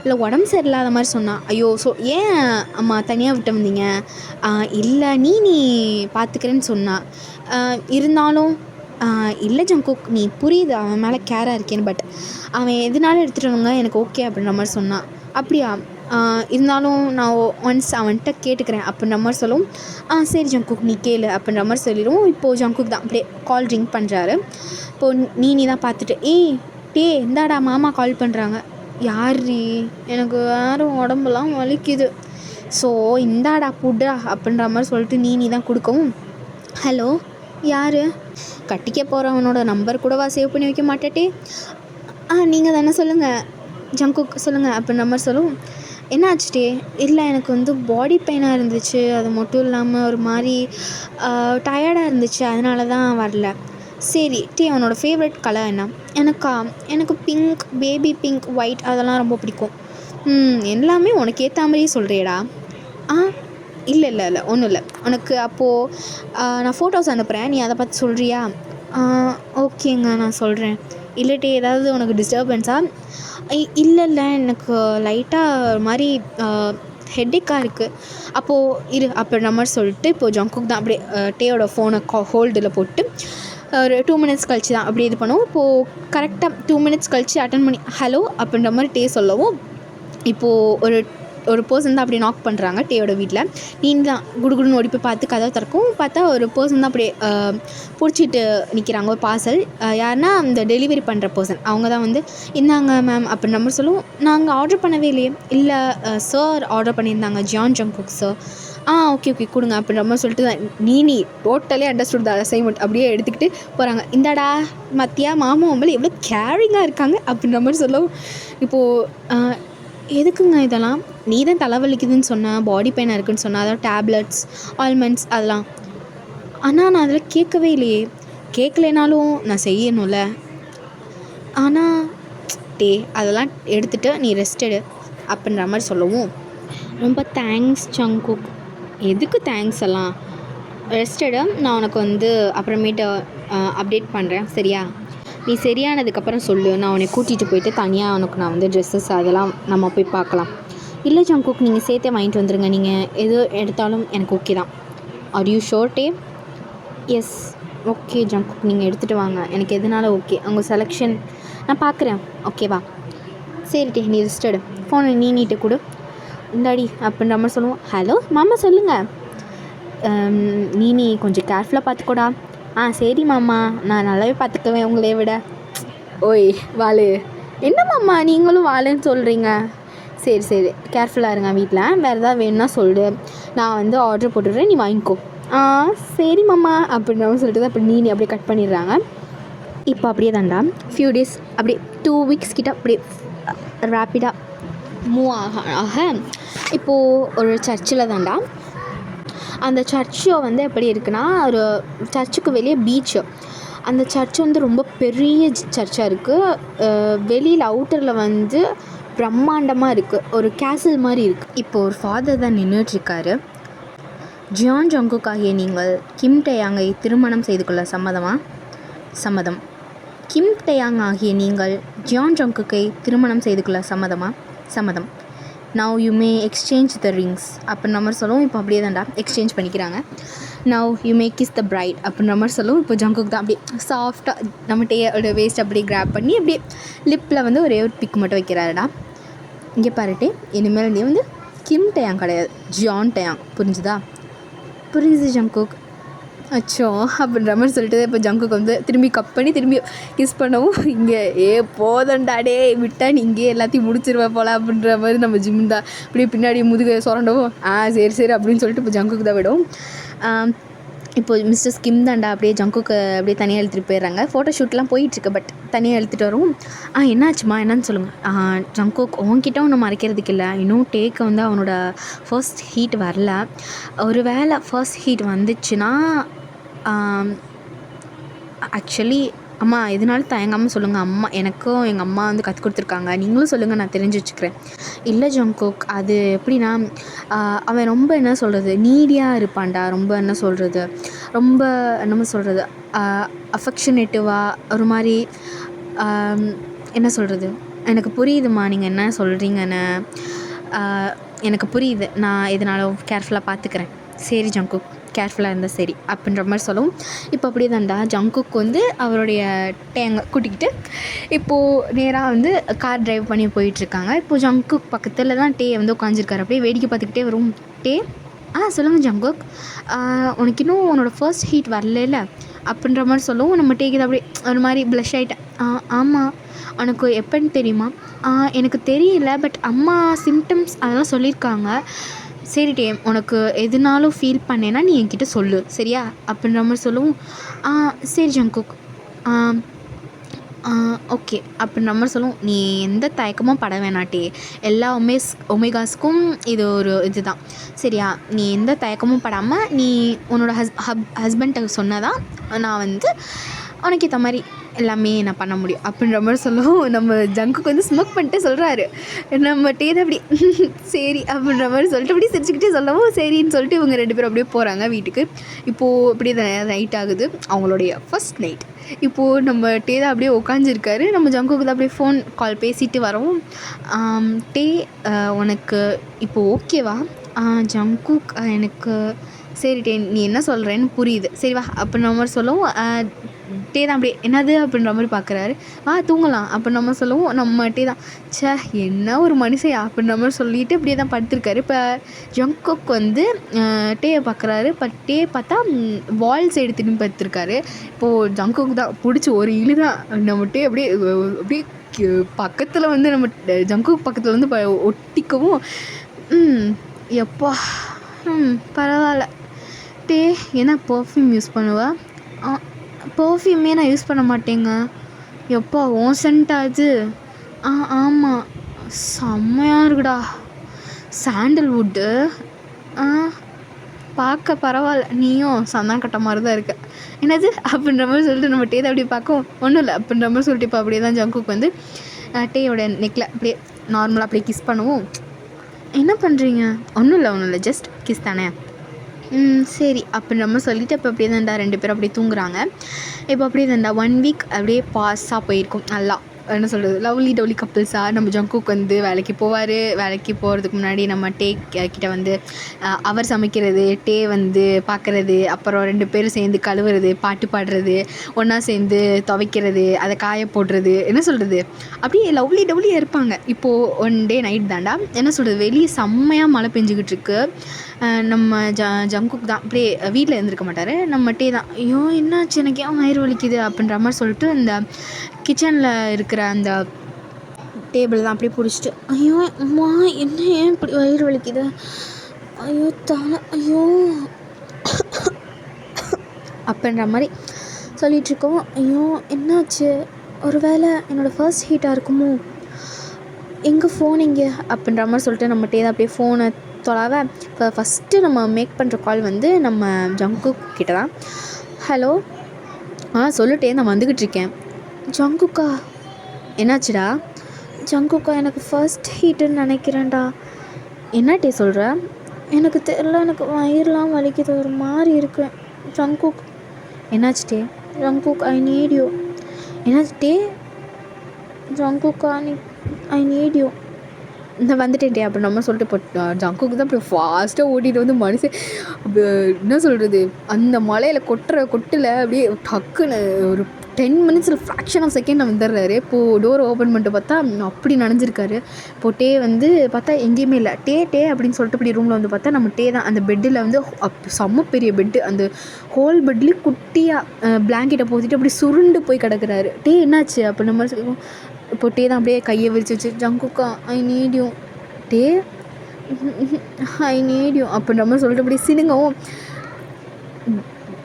இல்லை உடம்பு சரியில்லாத மாதிரி சொன்னான். ஐயோ, ஏன் அம்மா தனியாக விட்டு வந்தீங்க? இல்லை நீ பார்த்துக்கிறேன்னு சொன்னான். இருந்தாலும் இல்லை ஜங்குக், நீ புரியுது அவன் மேலே கேராக இருக்கேன்னு, பட் அவன் எதுனாலும் எடுத்துகிட்டு வாங்க எனக்கு ஓகே அப்படின்ற மாதிரி சொன்னான். அப்படியா? இருந்தாலும் நான் ஒன்ஸ் அவன்கிட்ட கேட்டுக்கிறேன் அப்படின்ற மாதிரி சொல்லும். சரி ஜங்குக் நீ கேளு அப்படின்ற மாதிரி சொல்லிடுவோம். இப்போது ஜங்குக் தான் அப்படியே கால் ரிங் பண்ணுறாரு. இப்போது நீ தான் பார்த்துட்டு டே இந்தாடா மாமா கால் பண்ணுறாங்க. யாரு? எனக்கு வேறு உடம்புலாம் வலிக்குது, ஸோ இந்தாடா புட்டா அப்படின்ற மாதிரி சொல்லிட்டு நீ தான் கொடுக்கவும். ஹலோ, யார்? கட்டிக்க போகிறவனோட நம்பர் கூடவா சேவ் பண்ணி வைக்க மாட்டேட்டே? நீங்கள் தானே, சொல்லுங்கள் ஜங்குக் சொல்லுங்கள் அப்படின்ற மாதிரி சொல்லும். என்ன ஆச்சுட்டே? இல்லை எனக்கு வந்து பாடி பெயினாக இருந்துச்சு, அது மட்டும் இல்லாமல் ஒரு மாதிரி டயர்டாக இருந்துச்சு, அதனால தான் வரல. சரி டே, அவனோட ஃபேவரட் கலர் என்ன? எனக்கு பிங்க், பேபி பிங்க், ஒயிட் அதெல்லாம் ரொம்ப பிடிக்கும். எல்லாமே உனக்கு ஏற்ற மாதிரியே சொல்கிறேடா. இல்லை ஒன்றும் இல்லை. உனக்கு அப்போது நான் ஃபோட்டோஸ் அனுப்புகிறேன், நீ அதை பார்த்து சொல்கிறியா? ஓகேங்க, நான் சொல்கிறேன். இல்லட்டே ஏதாவது உனக்கு டிஸ்டர்பன்ஸா? இல்லை எனக்கு லைட்டாக ஒரு மாதிரி ஹெட்டேக்காக இருக்குது. அப்போது இரு அப்படின்ற மாதிரி சொல்லிட்டு இப்போது ஜங்குக் தான் அப்படியே டேயோட ஃபோனை ஹோல்டில் போட்டு ஒரு 2 மினிட்ஸ் கழிச்சு தான் அப்படி இது பண்ணுவோம். இப்போது கரெக்டாக 2 மினிட்ஸ் கழித்து அட்டன் பண்ணி ஹலோ அப்படின்ற மாதிரி டே சொல்லவும், இப்போது ஒரு பர்சன் தான் அப்படியே நாக் பண்ணுறாங்க டேயோட வீட்டில். நீ தான் குடுகுடுன்னு ஓடி போய் பார்த்து கதவை திறக்கும். பார்த்தா ஒரு பர்சன் தான் அப்படியே பிடிச்சிட்டு நிற்கிறாங்க, ஒரு பார்சல். யாருன்னா அந்த டெலிவரி பண்ணுற பர்சன். அவங்க தான் வந்து இந்தாங்க மேம் அப்படின்ற மாதிரி சொல்லுவோம். நாங்கள் ஆர்டர் பண்ணவே இல்லையே. இல்லை சார் ஆர்டர் பண்ணியிருந்தாங்க, ஜான் ஜங்குக் சார். ஓகே கொடுங்க அப்படின்ற மாதிரி சொல்லிட்டு தான் நீ டோட்டலி அண்டர்ஸ்டுட் த அசைன்மெண்ட் அப்படியே எடுத்துக்கிட்டு போகிறாங்க. இந்தாடா மத்தியா மாமா அம்பல் எவ்வளோ கேரிங்காக இருக்காங்க அப்படின்ற மாதிரி சொல்லவும், இப்போது எதுக்குங்க இதெல்லாம்? நீ தான் தலைவலிக்குதுன்னு சொன்ன, பாடி பெயினாக இருக்குதுன்னு சொன்ன, அதாவது டேப்லெட்ஸ் ஆயில்மெண்ட்ஸ் அதெல்லாம். ஆனால் நான் அதில் கேட்கவே இல்லையே. கேட்கலைனாலும் நான் செய்யணும்ல. ஆனால் டே அதெல்லாம் எடுத்துகிட்டு நீ ரெஸ்ட் எடு அப்படின்ற மாதிரி சொல்லவும், ரொம்ப தேங்க்ஸ் ஜங்குக். எதுக்கு தேங்க்ஸ் எல்லாம்? ரெஸ்ட் எடு, நான் உனக்கு வந்து அப்புறமேட்டு அப்டேட் பண்ணுறேன் சரியா? நீ சரியானதுக்கப்புறம் சொல்லு, நான் உன்னை கூட்டிகிட்டு போயிட்டு தனியாக உனக்கு நான் வந்து ட்ரெஸ்ஸஸ் அதெல்லாம் நம்ம போய் பார்க்கலாம். இல்லை ஜங்குக், நீங்கள் சேர்த்தே வாங்கிட்டு வந்துடுங்க, நீங்கள் எது எடுத்தாலும் எனக்கு ஓகே தான். Are you sure day? S okay Jungkook, நீங்கள் எடுத்துகிட்டு வாங்க, எனக்கு எதுனாலும் ஓகே. உங்கள் செலெக்ஷன் நான் பார்க்குறேன், ஓகேவா? சரி டே, நீ ரெஸ்ட் எடு, ஃபோனை நீட்டு கொடு இந்தாடி அப்படின்ற மாதிரி சொல்லுவோம். ஹலோ மாமா சொல்லுங்கள். நீ கொஞ்சம் கேர்ஃபுல்லாக பார்த்துக்கோடா. சரி மாமா, நான் நல்லாவே பார்த்துக்குவேன் உங்களைய விட. ஓய் வாளு, என்ன மாமா நீங்களும் வாளுன்னு சொல்கிறீங்க? சரி கேர்ஃபுல்லாக இருங்க வீட்டில். வேறு ஏதாவது வேணும்னா சொல்லு, நான் வந்து ஆர்டர் போட்டுடுறேன், நீ வாங்கிக்கோ. சரி மாமா அப்படின்ற மாதிரி சொல்லிட்டு தான் அப்படி நீ அப்படியே கட் பண்ணிடுறாங்க. இப்போ அப்படியே தாண்டா ஃபியூ டேஸ் அப்படியே 2 வீக்ஸ் கிட்ட அப்படியே ரேப்பிடாக மூவ் ஆக இப்போது ஒரு சர்ச்சில் தாண்டா. அந்த சர்ச்சை வந்து எப்படி இருக்குன்னா, ஒரு சர்ச்சுக்கு வெளியே பீச்சு. அந்த சர்ச் வந்து ரொம்ப பெரிய சர்ச்சாக இருக்குது. வெளியில் அவுட்டரில் வந்து பிரம்மாண்டமாக இருக்குது, ஒரு கேசல் மாதிரி இருக்குது. இப்போது ஒரு ஃபாதர் தான் நின்றுட்டுருக்காரு. ஜியான் ஜங்குக் ஆகிய நீங்கள் கிம் டேயாங்கை திருமணம் செய்து கொள்ள சம்மதமா? சம்மதம். கிம் டேயாங் ஆகிய நீங்கள் ஜியான் ஜங்குக்கை திருமணம் செய்து கொள்ள சம்மதமா? சம்மதம். Now you may exchange the rings அப்படின்ற மாதிரி சொல்லுவோம். இப்போ அப்படியே தான்டா எக்ஸ்சேஞ்ச் பண்ணிக்கிறாங்க. Now you may kiss the bride அப்படின்ற மாதிரி சொல்லுவோம். இப்போ ஜங்குக் தான் அப்படியே சாஃப்டாக நம்ம டேயோட வேஸ்ட் அப்படியே கிராப் பண்ணி அப்படியே லிப்பில் வந்து ஒரே ஒரு பிக் மட்டும் வைக்கிறாருடா. இங்கே பாருட்டே, இனிமேல் நீ வந்து கிம் டேயாங் கிடையாது, ஜியான் டேயாங், புரிஞ்சுதா? புரிஞ்சுது ஜங்குக். அச்சோ அப்படின்ற மாதிரி சொல்லிட்டு இப்போ ஜங்குக்கு வந்து திரும்பி கப் பண்ணி திரும்பி கிஸ் பண்ணவும், இங்கே போதண்டாடே விட்டா நீ இங்கே எல்லாத்தையும் முடிச்சிருவேன் போல அப்படின்ற மாதிரி நம்ம ஜிம் தான் அப்படியே பின்னாடி முதுகை சுரண்டவும் சரி அப்படின்னு சொல்லிட்டு இப்போ ஜங்குக்கு தான் விடும். இப்போ மிஸ்டர் ஸ்கிம் தாண்டா அப்படியே ஜங்குக்கு அப்படியே தனியாக இழுத்துட்டு போயிடுறாங்க. ஃபோட்டோ ஷூட்லாம் போயிட்டுருக்கு. பட் தனியாக இழுத்துட்டு வரும். என்னாச்சுமா என்னன்னு சொல்லுங்கள். ஜங்குக் உன்கிட்ட ஒன்று மறைக்கிறதுக்கு இல்லை, இன்னும் டேக்கு வந்து அவனோட ஃபர்ஸ்ட் ஹீட் வரல. ஒரு வேளை ஃபர்ஸ்ட் ஹீட் வந்துச்சுன்னா ஆக்சுவலி அம்மா எதுனாலும் தயங்காமல் சொல்லுங்கள். அம்மா எனக்கும் எங்கள் அம்மா வந்து கற்றுக் கொடுத்துருக்காங்க, நீங்களும் சொல்லுங்கள், நான் தெரிஞ்சு வச்சுக்கிறேன். இல்லை ஜங்குக், அது எப்படின்னா அவன் ரொம்ப என்ன சொல்கிறது நீடியாக இருப்பான்டா. ரொம்ப என்ன சொல்கிறது ரொம்ப என்னமோ சொல்கிறது அஃபெக்ஷனேட்டிவாக ஒரு மாதிரி என்ன சொல்கிறது. எனக்கு புரியுதுமா நீங்கள் என்ன சொல்கிறீங்கன்னு, எனக்கு புரியுது. நான் எதனாலும் கேர்ஃபுல்லாக பார்த்துக்கிறேன். சரி ஜங்குக், கேர்ஃபுல்லாக இருந்தால் சரி அப்படின்ற மாதிரி சொல்லவும், இப்போ அப்படியே தான்டா ஜங்குக் வந்து அவருடைய டேங்கை கூட்டிக்கிட்டு இப்போது நேராக வந்து கார் ட்ரைவ் பண்ணி போயிட்டுருக்காங்க. இப்போது ஜங்குக் பக்கத்தில் தான் டே வந்து உட்காந்துருக்காரு. அப்படியே வேடிக்கை பார்த்துக்கிட்டே வரும். டே சொல்லுங்கள் ஜங்குக், உனக்கு இன்னும் உன்னோட ஃபர்ஸ்ட் ஹீட் வரல அப்படின்ற மாதிரி சொல்லவும், நம்ம டேக்கு அப்படியே ஒரு மாதிரி ப்ளஷ் ஆகிட்டேன். ஆமாம், உனக்கு எப்போன்னு தெரியுமா? எனக்கு தெரியல, பட் அம்மா சிம்டம்ஸ் அதெல்லாம் சொல்லியிருக்காங்க. சரி டே, உனக்கு எதுனாலும் ஃபீல் பண்ணேன்னா நீ என்கிட்ட சொல்லு சரியா அப்படின்ற மாதிரி சொல்லவும், சரி ஜங்குக், ஓகே அப்படின்ற மாதிரி சொல்லுவோம். நீ எந்த தயக்கமும் பட வேணாட்டே, எல்லா ஒமேகாஸ்க்கும் இது ஒரு இதுதான் சரியா. நீ எந்த தயக்கமும் படாமல் நீ உன்னோட ஹஸ்பண்ட்டை சொன்னதான் நான் வந்து உனக்கு ஏற்ற மாதிரி எல்லாமே நான் பண்ண முடியும் அப்படின்ற மாதிரி சொல்லவும், நம்ம ஜங்குக்கு வந்து ஸ்மோக் பண்ணிட்டு சொல்கிறாரு. நம்ம டேதை அப்படி சரி அப்படின்ற மாதிரி சொல்லிட்டு அப்படியே சிரிச்சுக்கிட்டே சொல்லவும், சரின்னு சொல்லிட்டு இவங்க 2 பேரும் அப்படியே போகிறாங்க வீட்டுக்கு. இப்போது அப்படியே நைட் ஆகுது, அவங்களுடைய ஃபர்ஸ்ட் நைட். இப்போது நம்ம டேதா அப்படியே உட்காந்துருக்காரு. நம்ம ஜங்குக்கு தான் அப்படியே ஃபோன் கால் பேசிட்டு வரவும், டே உனக்கு இப்போது ஓகேவா? ஜங்குக், எனக்கு சரி டே, நீ என்ன சொல்கிறேன்னு புரியுது, சரி வா அப்படின்ற மாதிரி சொல்லவும், டே தான் அப்படியே என்னது அப்படின்ற மாதிரி பார்க்குறாரு. தூங்கலாம் அப்படின்ற மாதிரி சொல்லவும், நம்ம டே தான் என்ன ஒரு மனுஷன் அப்படின்ற மாதிரி சொல்லிட்டு அப்படியே தான் படுத்திருக்காரு. இப்போ ஜங்குக் வந்து டேயை பார்க்குறாரு. பட் டே பார்த்தா வால் சைடு திரும்பி படுத்திருக்காரு. இப்போது ஜங்குக் தான் பிடிச்சி ஒரு இழு தான் நம்ம டே அப்படியே அப்படியே பக்கத்தில் வந்து நம்ம ஜங்குக் பக்கத்தில் வந்து ஒட்டிக்கவும், எப்பா பரவாயில்ல டே, என்ன பர்ஃப்யூம் யூஸ் பண்ணுவா? பர்ஃப்யூமே நான் யூஸ் பண்ண மாட்டேங்க. எப்பா உன் சென்ட் அது? ஆமாம், செம்மையாக இருக்குடா, சாண்டல்வுட்டு. பார்க்க பரவாயில்ல, நீயும் சந்தான் கட்ட மாதிரி தான் இருக்க. என்னது அப்படின்ற மாதிரி சொல்லிட்டு நம்ம டேதை அப்படியே பார்க்கும். ஒன்றும் இல்லை அப்படின்ற மாதிரி சொல்லிட்டு இப்போ அப்படியே தான் ஜங்குக்கு வந்து டேயோட நெக்கில் அப்படியே நார்மலாக அப்படியே கிஸ் பண்ணுவோம். என்ன பண்ணுறீங்க? ஒன்றும் இல்லை, ஜஸ்ட் கிஸ் தானே. சரி அப்படின்ற மாதிரி சொல்லிவிட்டு இப்போ அப்படியே தான்டா 2 பேரும் அப்படியே தூங்குறாங்க. இப்போ அப்படியே தான்டா 1 வீக் அப்படியே பாஸாக போயிருக்கும். நல்லா என்ன சொல்கிறது, லவ்லி டவ்லி கப்புள்ஸாக நம்ம ஜங்குக் வந்து வேலைக்கு போவார். வேலைக்கு போகிறதுக்கு முன்னாடி நம்ம டே கிட்ட வந்து அவர் சமைக்கிறது, டே வந்து பார்க்குறது, அப்புறம் 2 பேரும் சேர்ந்து கழுவுறது, பாட்டு பாடுறது, ஒன்றா சேர்ந்து துவைக்கிறது, அதை காய போடுறது, என்ன சொல்கிறது, அப்படியே லவ்லி டவ்லியாக இருப்பாங்க. இப்போது 1 டே நைட் தாண்டா என்ன சொல்கிறது, வெளியே செம்மையாக மழை பெஞ்சிக்கிட்டு இருக்கு. நம்ம ஜங்குக் தான் அப்படியே வீட்டில் இருந்திருக்க மாட்டார். நம்ம டே தான் ஐயோ என்னாச்சு, எனக்கு ஏன் வயிறு வலிக்குது அப்படின்ற மாதிரி சொல்லிட்டு இந்த கிச்சனில் இருக்கிற அந்த டேபிள் தான் அப்படியே பிடிச்சிட்டு, ஐயோ அம்மா என்ன ஏன் இப்படி வயிறு வலிக்குது, ஐயோ தலை, ஐயோ அப்படின்ற மாதிரி சொல்லிகிட்ருக்கோம். ஐயோ என்னாச்சு, ஒரு வேளை என்னோடய ஃபர்ஸ்ட் ஹீட்டாக இருக்குமோ, எங்கே ஃபோன் இங்கே அப்படின்ற மாதிரி சொல்லிட்டு நம்ம டே தான் அப்படியே ஃபோனை தொலாவ. இப்போ ஃபஸ்ட்டு நம்ம மேக் பண்ணுற கால் வந்து நம்ம ஜங்குக் கிட்ட தான். ஹலோ, சொல்லிட்டே நான் வந்துக்கிட்டு இருக்கேன். ஜங்குக்கா, என்னாச்சுடா? ஜங்குக்கா, எனக்கு ஃபர்ஸ்ட் ஹீட்டுன்னு நினைக்கிறேன்டா. என்ன டே சொல்கிற? எனக்கு தெரியல, எனக்கு வயிறுலாம் வலிக்குது, ஒரு மாதிரி இருக்கு. ஜங்குக், என்னாச்சு டே? Jungkook, I need you. என்னாச்சு டே? ஜங்குக்கா, ஐ நீட் யூ. இந்த வந்துட்டேன் டே அப்படின்னு நம்ம சொல்லிட்டு இப்போ ஜங்குக்கு தான் அப்படி ஃபாஸ்ட்டாக ஓட்டிகிட்டு வந்து மனுஷன் என்ன சொல்கிறது, அந்த மலையில் கொட்டில் அப்படியே டக்குன்னு ஒரு 10 மினிட்ஸில் ஃப்ராக்ஷன் ஆஃப் செகண்ட் வந்துடுறாரு. இப்போது டோர் ஓப்பன் பண்ணிட்டு பார்த்தா அப்படி நனைஞ்சிருக்காரு. இப்போது டே வந்து பார்த்தா எங்கேயுமே இல்லை. டே அப்படின்னு சொல்லிட்டு இப்படி ரூமில் வந்து பார்த்தா நம்ம டே தான் அந்த பெட்டில் வந்து செம்ம பெரிய பெட்டு, அந்த ஹோல் பெட்லேயும் குட்டியாக பிளாங்கெட்டை போத்திட்டு அப்படி சுருண்டு போய் கிடக்குறாரு. டே என்னாச்சு அப்படின்ற மாதிரி சொல்லுவோம். இப்போ டே தான் அப்படியே கையை விரிச்சு வச்சு, ஜங்குக்கா ஐ நீட் யூ. டே ஐ நீட் யூ அப்படின்ற மாதிரி சொல்லிட்டு அப்படியே சினுங்கவும்,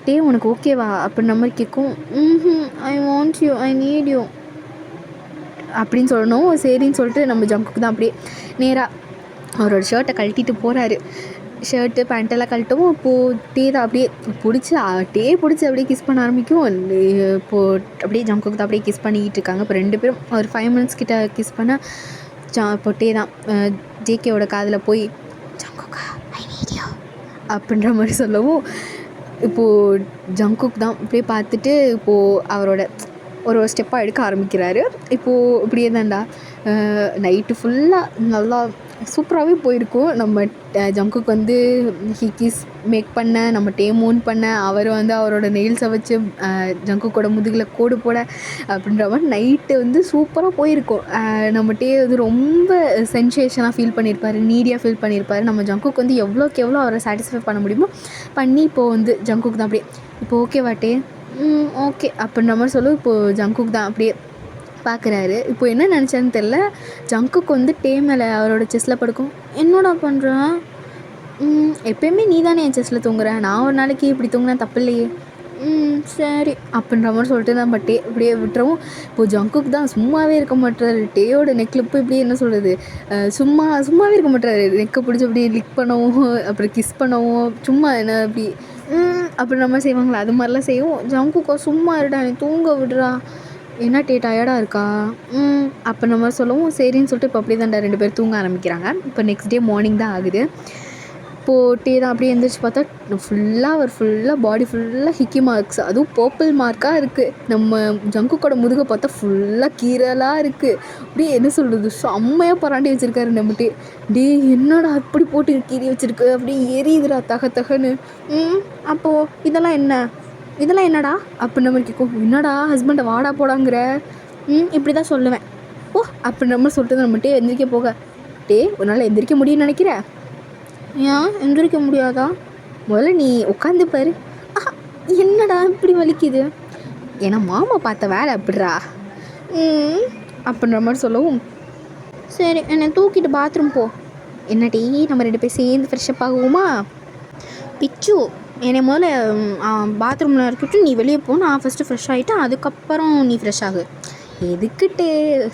டே உனக்கு ஓகேவா அப்படின்ற மாதிரி கேட்கும். I want you, I need you அப்படின்னு சொல்லணும். சரின்னு சொல்லிட்டு நம்ம ஜங்குக்கு தான் அப்படியே நேராக அவரோட ஷர்ட்டை கழட்டிட்டு போகிறாரு. ஷர்ட்டு பேண்ட்டெல்லாம் கழட்டவும் இப்போது டே தான் அப்படியே பிடிச்சி அப்படியே கிஸ் பண்ண ஆரம்பிக்கும். இப்போது அப்படியே ஜங்குக்கு தான் அப்படியே கிஸ் பண்ணிக்கிட்டு இருக்காங்க. இப்போ 2 பேரும் ஒரு 5 மினிட்ஸ் கிட்ட கிஸ் பண்ண இப்போ டே தான் ஜேகேவோட காதில் போய் ஜங்குக்கா ஐ நீட் யூ அப்படின்ற மாதிரி சொல்லவும் இப்போது ஜங்குக் தான் அப்படியே பார்த்துட்டு இப்போது அவரோட ஒரு ஸ்டெப்பாக எடுக்க ஆரம்பிக்கிறாரு. இப்போது இப்படியே தான்டா நைட்டு ஃபுல்லாக நல்லா சூப்பராகவே போயிருக்கும். நம்ம ஜங்குக்கு வந்து ஹிக்கிஸ் மேக் பண்ண, நம்ம டேமோன் பண்ண, அவர் வந்து அவரோட நெயில்ஸை வச்சு ஜங்குக்கோட முதுகில் கோடு போட அப்படின்ற மாதிரி நைட்டு வந்து சூப்பராக போயிருக்கும். நம்ம டே வந்து ரொம்ப சென்சேஷனாக ஃபீல் பண்ணியிருப்பார், நீடியாக ஃபீல் பண்ணியிருப்பார். நம்ம ஜங்குக்கு வந்து எவ்வளோக்கு எவ்வளோ அவரை சாட்டிஸ்ஃபை பண்ண முடியுமோ பண்ணி இப்போது வந்து ஜங்குக்கு தான் அப்படியே இப்போ ஓகேவா டே ஓகே அப்படின்ற மாதிரி சொல்லும். இப்போது ஜங்குக்கு தான் அப்படியே பார்க்குறாரு. இப்போ என்ன நினச்சான்னு தெரில. ஜங்குக்கு வந்து டே மேலே அவரோட செஸ்ஸில் படுக்கும். என்னடா பண்ணுறான், எப்போயுமே நீ தானே என் செஸ்ஸில் தூங்குறேன், நான் ஒரு நாளைக்கு இப்படி தூங்கினேன் தப்பு இல்லையே, சரி அப்படின்ற மாதிரி சொல்லிட்டு நம்ம டே இப்படியே விட்டுறவும் இப்போது ஜங்குக்கு தான் சும்மாவே இருக்க மாட்டார். டேயோட நெக்லிப்பு இப்படியே என்ன சொல்கிறது சும்மாவே இருக்க மாட்டார். நெக்கை பிடிச்சி அப்படியே லிக் பண்ணவும் அப்புறம் கிஸ் பண்ணவும் சும்மா என்ன அப்படி அப்படின்ற மாதிரி செய்வாங்களா அது மாதிரிலாம் செய்வோம். ஜங்குக்கா சும்மா இருடா நீ தூங்க விடுறா, என்ன டே டயர்டாக இருக்கா அப்போ நம்ம சொல்லவும் சரின்னு சொல்லிட்டு இப்போ அப்படியே தான்டா 2 பேர் தூங்க ஆரம்பிக்கிறாங்க. இப்போ நெக்ஸ்ட் டே மார்னிங் தான் ஆகுது. இப்போது டே தான் அப்படியே எழுந்திரிச்சு பார்த்தா அவர் ஃபுல்லாக பாடி ஃபுல்லாக ஹிக்கி மார்க்ஸ், அதுவும் பர்பிள் மார்க்காக இருக்குது. நம்ம ஜங்குக்கோட முதுகை பார்த்தா ஃபுல்லாக கீரலாக இருக்குது. அப்படியே என்ன சொல்கிறது செம்மையாக பராண்டி வச்சுருக்காரு நம்ம டே என்னடா இப்படி போட்டு கீறி வச்சுருக்கு, அப்படியே எரியுதுடா தகன்னு. அப்போது இதெல்லாம் என்னடா அப்படின்னு நம்ம கேட்கும். என்னடா ஹஸ்பண்டை வாடா போடாங்கிற இப்படி தான் சொல்லுவேன் ஓ அப்படின்னு நம்ம சொல்லிட்டு நம்மகிட்டே எந்திரிக்க போக டே உன்னால் எந்திரிக்க முடியும்னு நினைக்கிற, ஏன் எந்திரிக்க முடியாதா, முதல்ல நீ உட்காந்து பாரு, என்னடா இப்படி வலிக்குது, ஏன்னா மாமா பார்த்த வேலை அப்படிடா அப்படின்ற மாதிரி சொல்லவும் சரி என்னை தூக்கிட்டு பாத்ரூம் போ. என்னடி நம்ம 2 பேர் சேர்ந்து ஃப்ரெஷ்அப் ஆகுவோமா, பிச்சு என்னை முதல்ல பாத்ரூமில் இருக்கட்டும், நீ வெளியே போ, நான் ஃபஸ்ட்டு ஃப்ரெஷ் ஆகிட்டேன், அதுக்கப்புறம் நீ ஃப்ரெஷ் ஆகு. எதுக்கிட்டே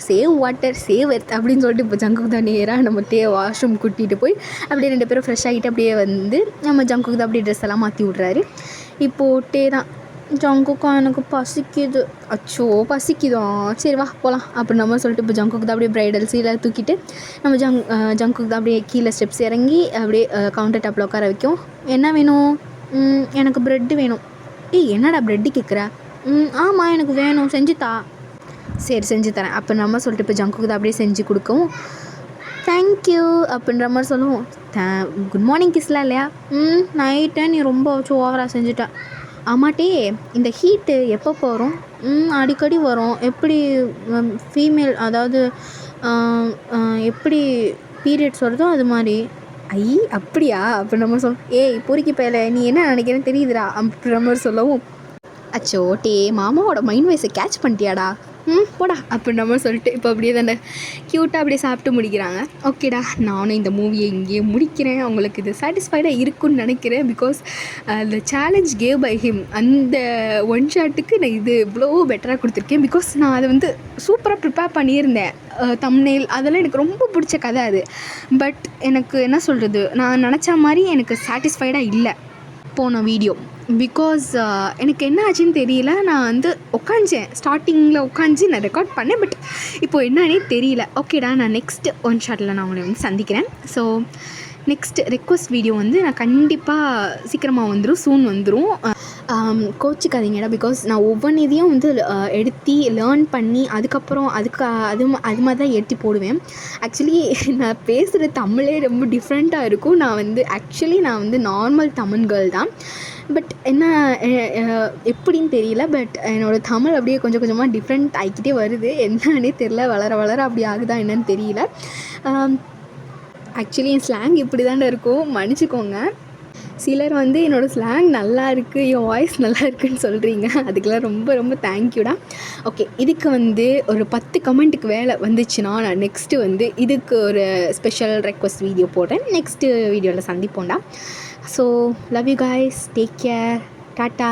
சேவ் வாட்டர் சேவ் எர்த் அப்படின்னு சொல்லிட்டு இப்போ ஜங்குக்கு தான் நேராக நம்ம வாஷ்ரூம் கூட்டிகிட்டு போய் அப்படியே 2 பேரும் ஃப்ரெஷ் ஆகிட்டு அப்படியே வந்து நம்ம ஜங்குக்கு தான் அப்படியே ட்ரெஸ் எல்லாம் மாற்றி விட்றாரு. இப்போது தான் ஜங்குக்கா எனக்கு பசிக்குது, அச்சோ பசிக்குதா, சரி வா போகலாம் அப்படின்னு நம்ம சொல்லிட்டு இப்போ ஜங்குக்கு தான் அப்படியே ப்ரைடல் சீலை தூக்கிட்டு நம்ம ஜங்குக்கு தான் அப்படியே கீழே ஸ்டெப்ஸ் இறங்கி அப்படியே கவுண்டர் டாப்பில் உட்கார வைக்கும். என்ன வேணும், எனக்கு ப்ரெட்டு வேணும். என்னடா ப்ரெட்டு கேட்குற, ஆமாம் எனக்கு வேணும் செஞ்சுத்தா, சரி செஞ்சு தரேன் அப்படின்னு நம்ம சொல்லிட்டு இப்போ ஜங்குக்கு தான் அப்படியே செஞ்சு கொடுக்கவும் தேங்க்யூ அப்படின்ற மாதிரி சொல்லுவோம். குட் மார்னிங் கிஸ்லாம் இல்லையா, நைட்டை நீ ரொம்ப ஓவராக செஞ்சுட்டேன். ஆமாட்டே இந்த ஹீட்டு எப்போ வரும், அடிக்கடி வரும், எப்படி ஃபீமேல் அதாவது எப்படி பீரியட்ஸ் வருதோ அது மாதிரி. அப்படியா அப்படி நம்ம சொல்லுவோம். பொறுக்கி பேல நீ என்ன நினைக்கிறேன்னு தெரியுதுடா அப்படின்ற மாதிரி சொல்லவும் அச்சோ மாமாவோட மைண்ட் வாய்ஸை கேட்ச் பண்ணிட்டியாடா, போடா அப்படின்ற மாதிரி சொல்லிட்டு இப்போ அப்படியே தானே க்யூட்டாக அப்படியே சாப்பிட்டு முடிக்கிறாங்க. ஓகேடா நானும் இந்த மூவியை இங்கேயே முடிக்கிறேன். அவங்களுக்கு இது சாட்டிஸ்ஃபைடாக இருக்குன்னு நினைக்கிறேன். Because the challenge gave by him, அந்த ஒன் ஷாட்டுக்கு நான் இது இவ்வளோ பெட்டராக கொடுத்துருக்கேன். பிகாஸ் நான் அதை வந்து சூப்பராக ப்ரிப்பேர் பண்ணியிருந்தேன். தம்ப்நெயில் அதெல்லாம் எனக்கு ரொம்ப பிடிச்ச கதை அது. பட் எனக்கு என்ன சொல்கிறது, நான் நினச்ச மாதிரி எனக்கு சாட்டிஸ்ஃபைடாக இல்லை போன வீடியோ. பிகாஸ் எனக்கு என்ன ஆச்சுன்னு தெரியல. நான் வந்து ஸ்டார்டிங்கில் உட்காந்து நான் ரெக்கார்ட் பண்ணேன். பட் இப்போது என்னன்னே தெரியல. ஓகேடா நான் நெக்ஸ்ட் ஒன் ஷாட்டில் நான் உங்களை வந்து சந்திக்கிறேன். ஸோ நெக்ஸ்ட் ரெக்வஸ்ட் வீடியோ வந்து நான் கண்டிப்பாக சீக்கிரமாக வந்துடும், சூன் வந்துடும். கோச்சிக்காதீங்கடா. பிகாஸ் நான் ஒவ்வொரு இதையும் வந்து எடுத்து லேர்ன் பண்ணி அதுக்கப்புறம் அது மாதிரி தான் எடுத்து போடுவேன். ஆக்சுவலி நான் பேசுகிற தமிழே ரொம்ப டிஃப்ரெண்ட்டாக இருக்கும். நான் வந்து நார்மல் தமிழ் கேர்ள் தான். பட் என்ன எப்படின்னு தெரியல. பட் என்னோடய தமிழ் அப்படியே கொஞ்சம் கொஞ்சமாக டிஃப்ரெண்ட் ஆகிக்கிட்டே வருது. என்னன்னே தெரியல, வளர அப்படி ஆகுதா என்னன்னு தெரியல. ஆக்சுவலி என் ஸ்லாங் இப்படி தானே இருக்கும், மன்னிச்சிக்கோங்க. சிலர் வந்து என்னோடய ஸ்லாங் நல்லா இருக்குது, என் வாய்ஸ் நல்லா இருக்குதுன்னு சொல்கிறீங்க. அதுக்கெல்லாம் ரொம்ப ரொம்ப தேங்க்யூடா. ஓகே இதுக்கு வந்து ஒரு 10 கமெண்ட்டுக்கு வேலை வந்துச்சுன்னா நான் நெக்ஸ்ட்டு வந்து இதுக்கு ஒரு ஸ்பெஷல் ரெக்வஸ்ட் வீடியோ போடுறேன். நெக்ஸ்ட்டு வீடியோவில் சந்திப்போம்டா. So love you guys, take care. Tata.